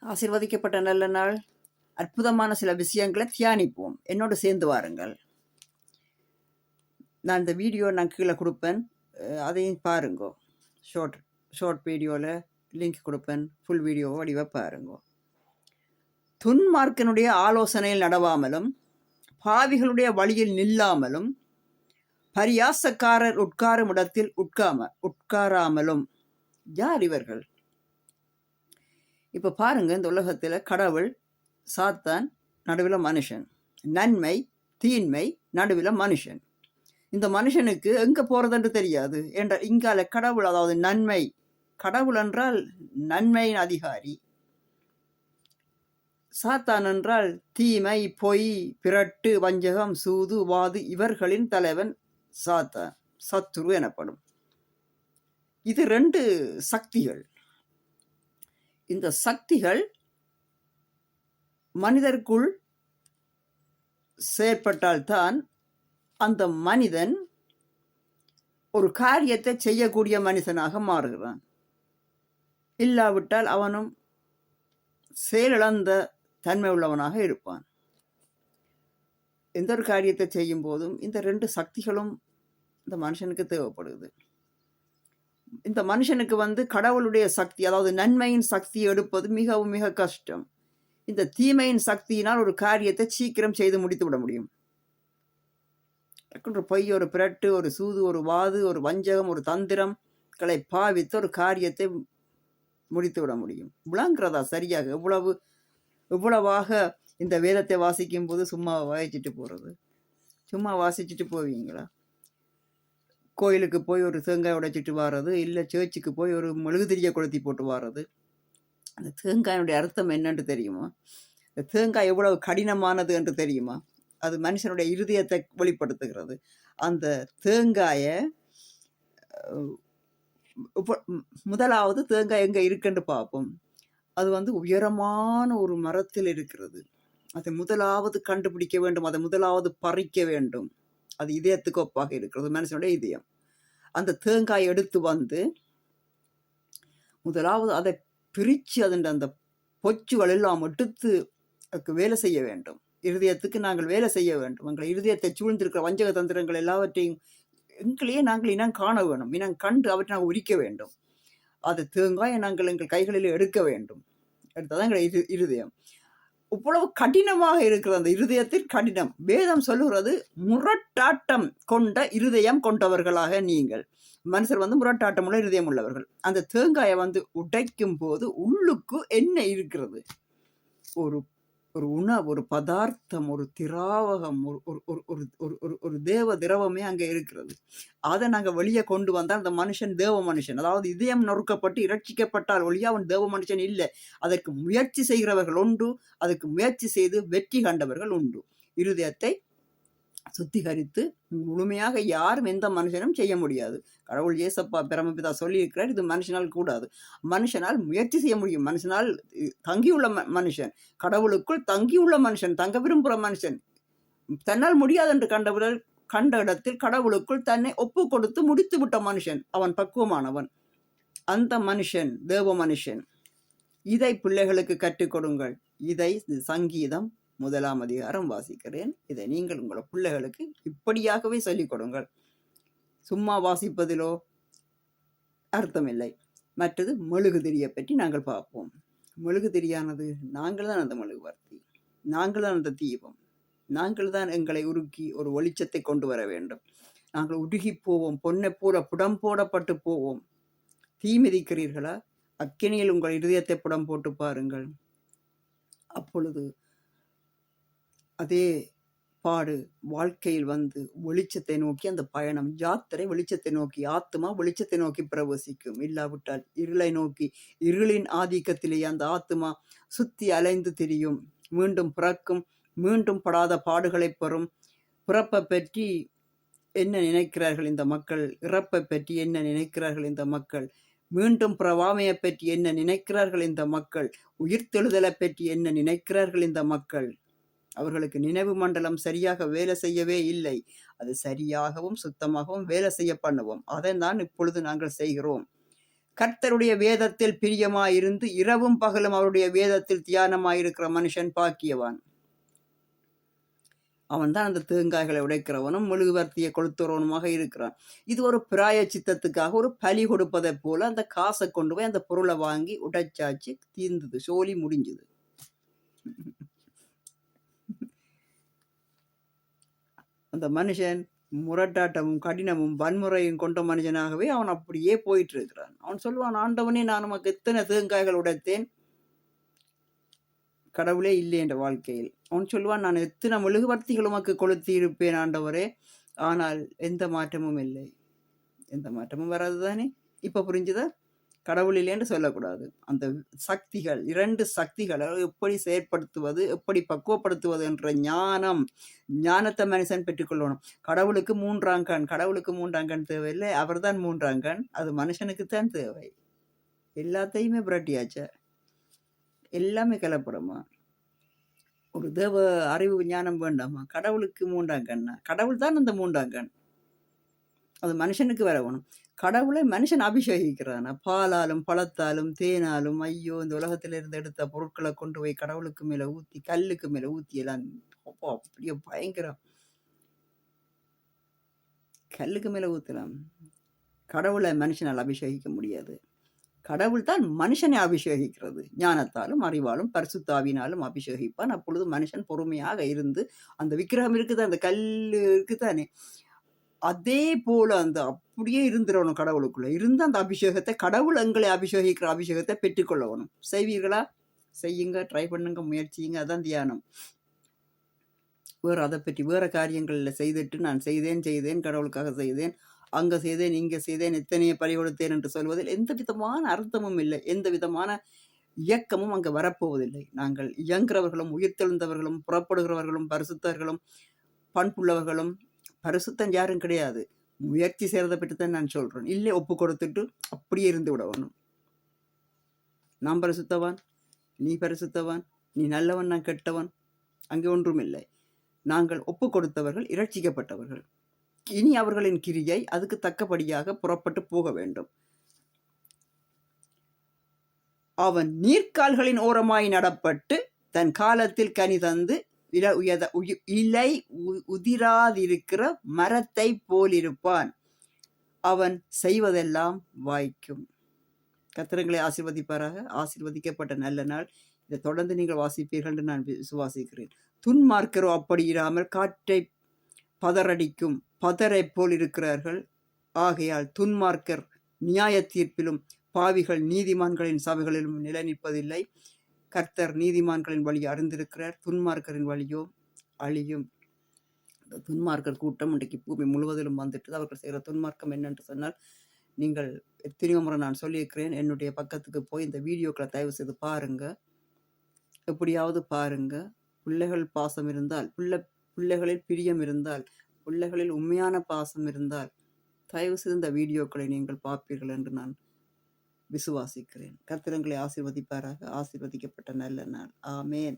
ஆசீர்வதிக்கப்பட்ட நல்ல நாள். அற்புதமான சில விஷயங்களை தியானிப்போம். என்னோடு சேர்ந்து வாருங்கள். நான் இந்த வீடியோ கீழே கொடுப்பேன், அதையும் பாருங்கோ. ஷார்ட் வீடியோவில் லிங்க் கொடுப்பேன், ஃபுல் வீடியோ வடிவ பாருங்கோ. துன்மார்க்கனுடைய ஆலோசனையில் நடவாமலும் பாவிகளுடைய வழியில் நில்லாமலும் பரியாசக்காரர் உட்காரும் இடத்தில் உட்காராமலும். யார் இவர்கள்? இப்போ பாருங்க, இந்த உலகத்தில் கடவுள், சாத்தான், நடுவில் மனுஷன். நன்மை தீன்மை நடுவில் மனுஷன். இந்த மனுஷனுக்கு எங்கே போகிறதுன்னு தெரியாது என்ற இங்கால கடவுள், அதாவது நன்மை, கடவுள் என்றால் நன்மையின் அதிகாரி. சாத்தான் என்றால் தீமை, பொய், பிரட்டு, வஞ்சகம், சூது, வாது இவர்களின் தலைவன் சாத்தான், சத்துரு எனப்படும். இது ரெண்டு சக்திகள். இந்த சக்திகள் மனிதருக்குள் செயற்பட்டால்தான் அந்த மனிதன் ஒரு காரியத்தை செய்யக்கூடிய மனிதனாக மாறுகிறான். இல்லாவிட்டால் அவனும் செயலிழந்த தன்மை உள்ளவனாக இருப்பான். எந்த ஒரு காரியத்தை செய்யும் போதும் இந்த ரெண்டு சக்திகளும் இந்த மனுஷனுக்கு தேவைப்படுது. இந்த மனுஷனுக்கு கடவுளுடைய சக்தி, அதாவது நன்மையின் சக்தி எடுப்பது மிகவும் மிக கஷ்டம். இந்த தீமையின் சக்தியினால் ஒரு காரியத்தை சீக்கிரம் செய்து முடித்து விட முடியும். ஒரு பொய், ஒரு பிரட்டு, ஒரு சூது, ஒரு வாது, ஒரு வஞ்சகம், ஒரு தந்திரங்களை பாவித்து ஒரு காரியத்தை முடித்து விட முடியும். விளங்குறதா சரியாக? இவ்வளவாக இந்த வேதத்தை வாசிக்கும் போது சும்மா வாசிச்சுட்டு போகிறது. சும்மா வாசிச்சுட்டு போவீங்களா? கோயிலுக்கு போய் ஒரு தேங்காய் உடைச்சிட்டு வர்றது, இல்லை சேர்ச்சுக்கு போய் ஒரு மெழுகுதிரியை கொளுத்தி போட்டு வர்றது. அந்த தேங்காயினுடைய அர்த்தம் என்னன்னு தெரியுமா? இந்த தேங்காய் எவ்வளவு கடினமானது என்று தெரியுமா? அது மனுஷனுடைய இருதயத்தை வெளிப்படுத்துகிறது. அந்த தேங்காயை முதலாவது தேங்காய் எங்கே இருக்குன்னு பார்ப்போம். அது உயரமான ஒரு மரத்தில் இருக்கிறது. அதை முதலாவது கண்டுபிடிக்க வேண்டும், அதை முதலாவது பறிக்க வேண்டும். அது இதயத்துக்கு ஒப்பாக இருக்கிறது, மனுஷனுடைய இதயம். அந்த தேங்காய் எடுத்து முதலாவது அதை பிரித்து அந்த பொச்சுகள் எல்லாம் எடுத்து அதுக்கு வேலை செய்ய வேண்டும். இருதயத்துக்கு நாங்கள் வேலை செய்ய வேண்டும். எங்கள் இருதயத்தை சூழ்ந்திருக்கிற வஞ்சக தந்திரங்கள் எல்லாவற்றையும் எங்களையே நாங்கள் இனம் காண வேணும். இனம் கண்டு அவற்றை நாங்கள் உரிக்க வேண்டும். அது தேங்காயை நாங்கள் எங்கள் கைகளில் எடுக்க வேண்டும். எடுத்ததான் எங்கள் இருதயம். இவ்வளவு கடினமாக இருக்கிற அந்த இருதயத்தில் கடினம். வேதம் சொல்லுகிறது, முரட்டாட்டம் கொண்ட இருதயம் கொண்டவர்களாக நீங்கள். மனுஷர் முரட்டாட்டம் உள்ள இருதயம் உள்ளவர்கள். அந்த தேங்காயை உடைக்கும் போது உள்ளுக்கு என்ன இருக்கிறது? ஒரு உணவு, ஒரு பதார்த்தம், ஒரு திராவகம், ஒரு தேவ திரவமே அங்கே இருக்கிறது. அதை நாங்கள் வெளியே கொண்டு வந்தால் அந்த மனுஷன் தேவ மனுஷன். அதாவது இதயம் நொறுக்கப்பட்டு இரட்சிக்கப்பட்டால் ஒழிய அவன் தேவ மனுஷன் இல்லை. அதற்கு முயற்சி செய்கிறவர்கள் உண்டு, அதற்கு முயற்சி செய்து வெற்றி கண்டவர்கள் உண்டு. இருதயத்தை சுத்திகரித்து முழுமையாக யாரும் எந்த மனுஷனும் செய்ய முடியாது. கடவுள் இயேசப்பா பிரமபிதா சொல்லியிருக்கிறார், இது மனுஷனால் கூடாது. மனுஷனால் முயற்சி செய்ய முடியும். மனுஷனால் தங்கியுள்ள மனுஷன், கடவுளுக்குள் தங்கியுள்ள மனுஷன், தங்க விரும்புகிற மனுஷன், தன்னால் முடியாது என்று கண்ட இடத்தில் கடவுளுக்குள் தன்னை ஒப்பு கொடுத்து முடித்து விட்ட மனுஷன், அவன் பக்குவமானவன். அந்த மனுஷன் தேவ மனுஷன். இதை பிள்ளைகளுக்கு கற்றுக் கொடுங்கள். இதை சங்கீதம் 1 அதிகாரம் வாசிக்கிறேன். இதை நீங்கள் உங்களோட பிள்ளைகளுக்கு இப்படியாகவே சொல்லிக் கொடுங்கள். சும்மா வாசிப்பதிலோ அர்த்தமில்லை. மற்றது மெழுகுதிரியை பற்றி நாங்கள் பார்ப்போம். மெழுகுதிரியானது நாங்கள் தான் அந்த மெழுகுவர்த்தி, நாங்கள் தான் அந்த தீபம், நாங்கள் தான் எங்களை உருக்கி ஒரு வெளிச்சத்தை கொண்டு வர வேண்டும். நாங்கள் உருகி போவோம், பொன்னை போல புடம் போடப்பட்டு போவோம். தீ மிதிக்கிறீர்களா? அக்கினியில் உங்கள் இருதயத்தை புடம் போட்டு பாருங்கள். அப்பொழுது அதே பாடு வாழ்க்கையில் வெளிச்சத்தை நோக்கி அந்த பயணம், யாத்திரை வெளிச்சத்தை நோக்கி, ஆத்மா வெளிச்சத்தை நோக்கி பிரவசிக்கும். இல்லாவிட்டால் இருளை நோக்கி, இருளின் ஆதிக்கத்திலேயே அந்த ஆத்மா சுத்தி அலைந்து திரியும். மீண்டும் பிறக்கும், மீண்டும் படாத பாடுகளை பெறும். பிறப்பை பற்றி என்ன நினைக்கிறார்கள் இந்த மக்கள்? இறப்பை பற்றி என்ன நினைக்கிறார்கள் இந்த மக்கள்? மீண்டும் பிரவாமையை பற்றி என்ன நினைக்கிறார்கள் இந்த மக்கள்? உயிர்த்தெழுதலை பற்றி என்ன நினைக்கிறார்கள் இந்த மக்கள்? அவர்களுக்கு நினைவு மண்டலம் சரியாக வேலை செய்யவே இல்லை. அது சரியாகவும் சுத்தமாகவும் வேலை செய்ய பண்ணுவோம். அதை தான் இப்பொழுது நாங்கள் செய்கிறோம். கர்த்தருடைய வேதத்தில் பிரியமாயிருந்து இரவும் பகலும் அவருடைய வேதத்தில் தியானமாயிருக்கிற மனுஷன் பாக்கியவான். அவன் தான் அந்த தேங்காய்களை உடைக்கிறவனும் மெழுகுவர்த்தியை கொளுத்துறவனுமாக இருக்கிறான். இது ஒரு பிராயச்சித்தத்துக்காக ஒரு பலி கொடுப்பதை போல அந்த காசை கொண்டு போய் அந்த பொருளை வாங்கி உடைச்சாச்சு, தீர்ந்தது, சோலி முடிஞ்சுது. அந்த மனுஷன் முரட்டாட்டமும் கடினமும் வன்முறையும் கொண்ட மனுஷனாகவே அவன் அப்படியே போயிட்டு இருக்கிறான். அவன் சொல்லுவான், ஆண்டவனே, நான் நமக்கு எத்தனை தேங்காய்கள் உடைத்தேன், கடவுளே இல்லை என்ற வாழ்க்கையில். அவன் சொல்லுவான், நான் எத்தனை மெழுகுவர்த்திகள் உமக்கு கொளுத்தி இருப்பேன் ஆண்டவரே, ஆனால் எந்த மாற்றமும் இல்லை. எந்த மாற்றமும் வராதுதானே? இப்ப புரிஞ்சுதா? கடவுள் இல்லைன்னு சொல்லக்கூடாது. அந்த சக்திகள், 2 சக்திகளை எப்படி செயற்படுத்துவது, எப்படி பக்குவப்படுத்துவது என்ற ஞானத்தை மனுஷன் பெற்றுக்கொள்ளணும். கடவுளுக்கு 3ஆம் கண், கடவுளுக்கு 3ஆம் கண் தேவையில்லை, அவர் தான் 3ஆம் கண். அது மனுஷனுக்குத்தான் தேவை. எல்லாத்தையுமே புரட்டியாச்ச, எல்லாமே கலப்படமா? ஒரு தேவ அறிவு ஞானம் வேண்டாமா? கடவுளுக்கு 3ஆம் கண்ணா? கடவுள் தான் அந்த 3ஆம் கண். அது மனுஷனுக்கு வரணும். கடவுளை மனுஷன் அபிஷேகிக்கிறானா? பாலாலும் பழத்தாலும் தேனாலும். ஐயோ, இந்த உலகத்திலிருந்து எடுத்த பொருட்களை கொண்டு போய் கடவுளுக்கு மேல ஊத்தி, கல்லுக்கு மேல ஊத்தி எல்லாம் அப்படியே பயங்கரம். கல்லுக்கு மேல ஊத்தலாம். கடவுளை மனுஷனால் அபிஷேகிக்க முடியாது. கடவுள் தான் மனுஷனை அபிஷேகிக்கிறது. ஞானத்தாலும் அறிவாலும் பரிசுத்தாவினாலும் அபிஷேகிப்பான். அப்பொழுது மனுஷன் பொறுமையாக இருந்து, அந்த விக்கிரகம் இருக்குது, அந்த கல்லு இருக்குதானே, அதே போல அந்த அப்படியே இருந்துடணும். கடவுளுக்குள்ள இருந்து அந்த அபிஷேகத்தை, கடவுள் எங்களை அபிஷேகிக்கிற அபிஷேகத்தை பெற்றுக்கொள்ளணும். செய்வீர்களா? செய்யுங்க, ட்ரை பண்ணுங்க, முயற்சியுங்க. அதான் தியானம். வேற அதை பற்றி வேற காரியங்களில் செய்துட்டு நான் செய்தேன், கடவுளுக்காக செய்தேன், அங்க செய்தேன், இங்க செய்தேன், எத்தனையோ பலி கொடுத்தேன் என்று சொல்வதில் எந்த விதமான அர்த்தமும் இல்லை. எந்த விதமான இயக்கமும் அங்கு வரப்போவதில்லை. நாங்கள் இயங்குறவர்களும், உயிர்த்தெழுந்தவர்களும், புறப்படுகிறவர்களும், பரிசுத்தர்களும், பண்புள்ளவர்களும். பரிசுத்தம் யாரும் கிடையாது. முயற்சி செய்யறதை பற்றி தான் நான் சொல்றேன். இல்லை, ஒப்பு கொடுத்துட்டு அப்படியே இருந்து விடணும். நான் பரிசுத்தவான், நீ பரிசுத்தவான், நீ நல்லவன், நான் கெட்டவன், அங்கே ஒன்றும் இல்லை. நாங்கள் ஒப்பு கொடுத்தவர்கள், இரட்சிக்கப்பட்டவர்கள். இனி அவர்களின் கிரியை அதுக்கு தக்கபடியாக புறப்பட்டு போக வேண்டும். அவன் நீர்க்கால்களின் ஓரமாய் நடப்பட்டு தன் காலத்தில் கனி தந்து இலை உதிராதிருக்கிற மரத்தை போலிருப்பான். அவன் செய்வதெல்லாம் வாய்க்கும். கர்த்தரை ஆசீர்வதிப்பாராக. ஆசீர்வதிக்கப்பட்ட நல்ல நாள். இதை தொடர்ந்து நீங்கள் வாசிப்பீர்கள் என்று நான் விசுவாசிக்கிறேன். துன்மார்க்கரோ அப்படி இராமல் காற்றை பதறடிக்கும் பதரை போல் இருக்கிறார்கள். ஆகையால் துன்மார்க்கர் நியாய தீர்ப்பிலும் பாவிகள் நீதிமான்களின் சபைகளிலும் நிலை நிற்பதில்லை. கர்த்தர் நீதிமான்களின் வழி அறிந்திருக்கிறார், துன்மார்க்கரின் வழியோ அழியும். இந்த துன்மார்க்கர் கூட்டம் இன்றைக்கு பூமி முழுவதிலும் வந்துட்டு, அவர்கள் செய்கிற துன்மார்க்கம் என்னென்று சொன்னால், நீங்கள் எத்தனையோ முறை நான் சொல்லியிருக்கிறேன். என்னுடைய பக்கத்துக்கு போய் இந்த வீடியோக்களை தயவு செய்து பாருங்க, எப்படியாவது பாருங்க. பிள்ளைகள் பாசம் இருந்தால், பிள்ளைகளில் பிரியம் இருந்தால், பிள்ளைகளில் உண்மையான பாசம் இருந்தால், தயவு செய்து இந்த வீடியோக்களை நீங்கள் பார்ப்பீர்கள் என்று நான் விசுவாசிக்கிறேன். கர்த்தர் உங்களை ஆசீர்வதிப்பாராக. ஆசீர்வதிக்கப்பட்ட நல்ல நாள். ஆமேன்.